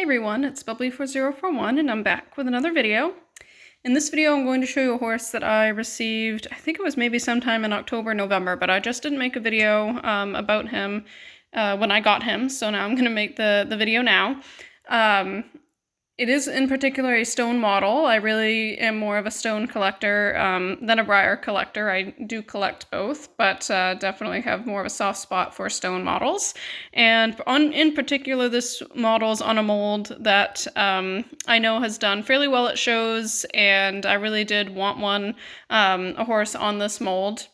Hey everyone, it's Bubbly4041 and I'm back with another video. In this video I'm going to show you a horse that I received, I think it was maybe sometime in October, November, but I just didn't make a video about him when I got him, so now I'm going to make the video now. It is in particular a stone model. I really am more of a stone collector than a briar collector. I do collect both, but definitely have more of a soft spot for stone models. And in particular, this model's on a mold that I know has done fairly well at shows, and I really did want a horse on this mold.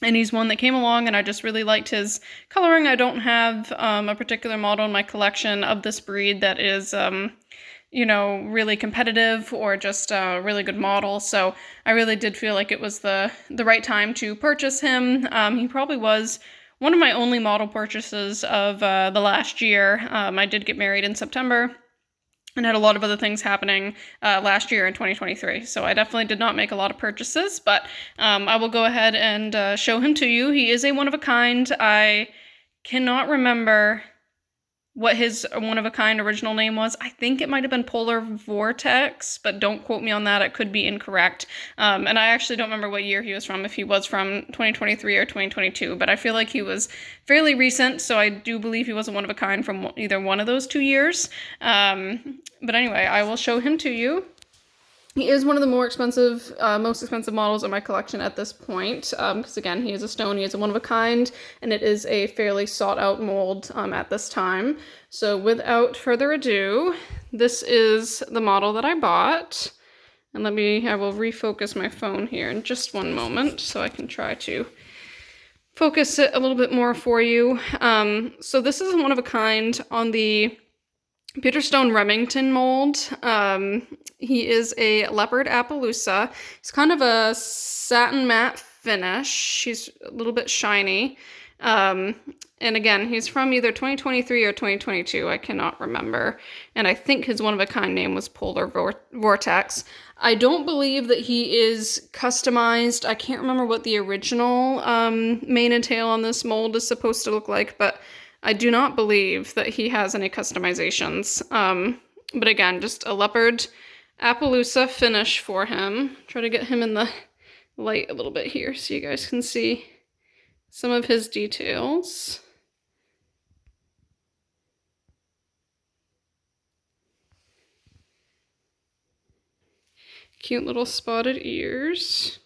And he's one that came along and I just really liked his coloring. I don't have a particular model in my collection of this breed that is really competitive or just a really good model. So I really did feel like it was the right time to purchase him. He probably was one of my only model purchases of the last year. I did get married in September and had a lot of other things happening last year in 2023. So I definitely did not make a lot of purchases, but I will go ahead and show him to you. He is a one-of-a-kind. I cannot remember what his one-of-a-kind original name was. I think it might have been Polar Vortex, but don't quote me on that. It could be incorrect. And I actually don't remember what year he was from, if he was from 2023 or 2022, but I feel like he was fairly recent, so I do believe he was a one-of-a-kind from either one of those 2 years. But anyway, I will show him to you. He is one of the most expensive models in my collection at this point, because again, he is a stone, he is a one-of-a-kind, and it is a fairly sought-out mold at this time. So without further ado, this is the model that I bought. And I will refocus my phone here in just one moment so I can try to focus it a little bit more for you. So this is a one-of-a-kind on the Peter Stone Remington mold. He is a leopard Appaloosa. He's kind of a satin matte finish. He's a little bit shiny. And again, he's from either 2023 or 2022. I cannot remember. And I think his one-of-a-kind name was Polar Vortex. I don't believe that he is customized. I can't remember what the original mane and tail on this mold is supposed to look like, but I do not believe that he has any customizations. But again, just a leopard Appaloosa finish for him. Try to get him in the light a little bit here so you guys can see some of his details. Cute little spotted ears.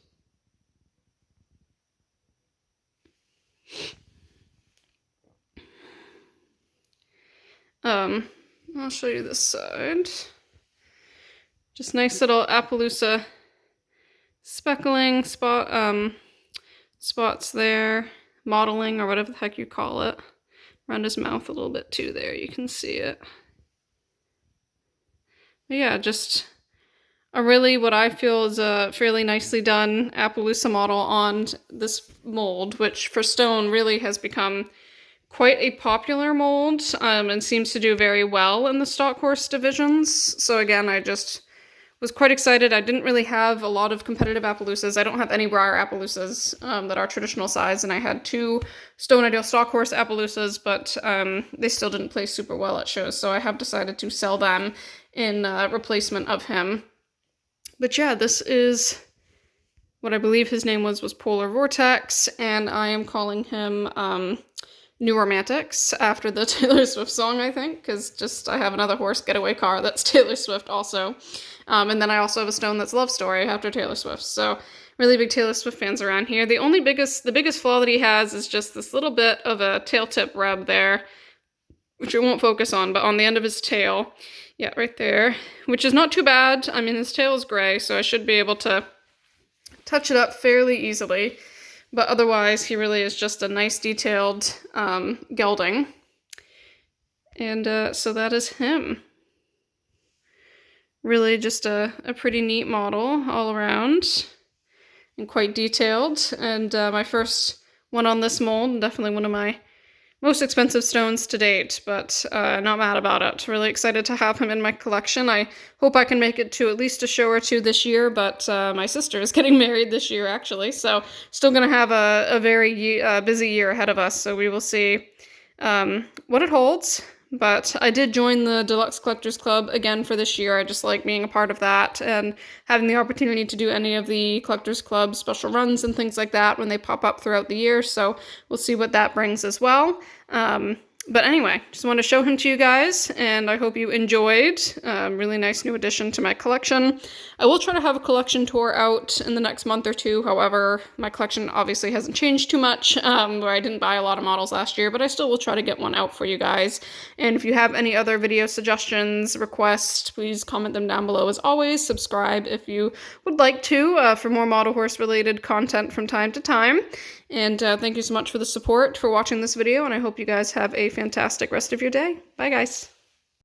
I'll show you this side. Just nice little Appaloosa speckling spots there, mottling or whatever the heck you call it. Around his mouth a little bit too there, you can see it. But yeah, just a really what I feel is a fairly nicely done Appaloosa model on this mold, which for stone really has become quite a popular mold and seems to do very well in the stock horse divisions. So again, I just was quite excited. I didn't really have a lot of competitive Appaloosas. I don't have any briar Appaloosas that are traditional size, and I had 2 Stone Ideal stock horse Appaloosas, but they still didn't play super well at shows, so I have decided to sell them in replacement of him. But yeah, this is what I believe his name was Polar Vortex, and I am calling him New Romantics after the Taylor Swift song, I think, because I have another horse getaway car that's Taylor Swift also. And then I also have a stone that's Love Story after Taylor Swift. So really big Taylor Swift fans around here. The biggest flaw that he has is just this little bit of a tail tip rub there, which I won't focus on, but on the end of his tail. Yeah, right there, which is not too bad. I mean, his tail is gray, so I should be able to touch it up fairly easily. But otherwise, he really is just a nice detailed gelding. And so that is him. Really just a pretty neat model all around. And quite detailed. And my first one on this mold, definitely one of my most expensive stones to date, but not mad about it. Really excited to have him in my collection. I hope I can make it to at least a show or 2 this year, but my sister is getting married this year, actually, so still going to have a very busy year ahead of us, so we will see what it holds. But I did join the Deluxe Collectors Club again for this year. I just like being a part of that and having the opportunity to do any of the Collectors Club special runs and things like that when they pop up throughout the year. So we'll see what that brings as well. But anyway, just want to show him to you guys, and I hope you enjoyed. Really nice new addition to my collection. I will try to have a collection tour out in the next month or two. However, my collection obviously hasn't changed too much, where I didn't buy a lot of models last year, but I still will try to get one out for you guys. And if you have any other video suggestions, requests, please comment them down below. As always, subscribe if you would like to for more model horse related content from time to time. And thank you so much for the support, for watching this video, and I hope you guys have a fantastic rest of your day. Bye, guys.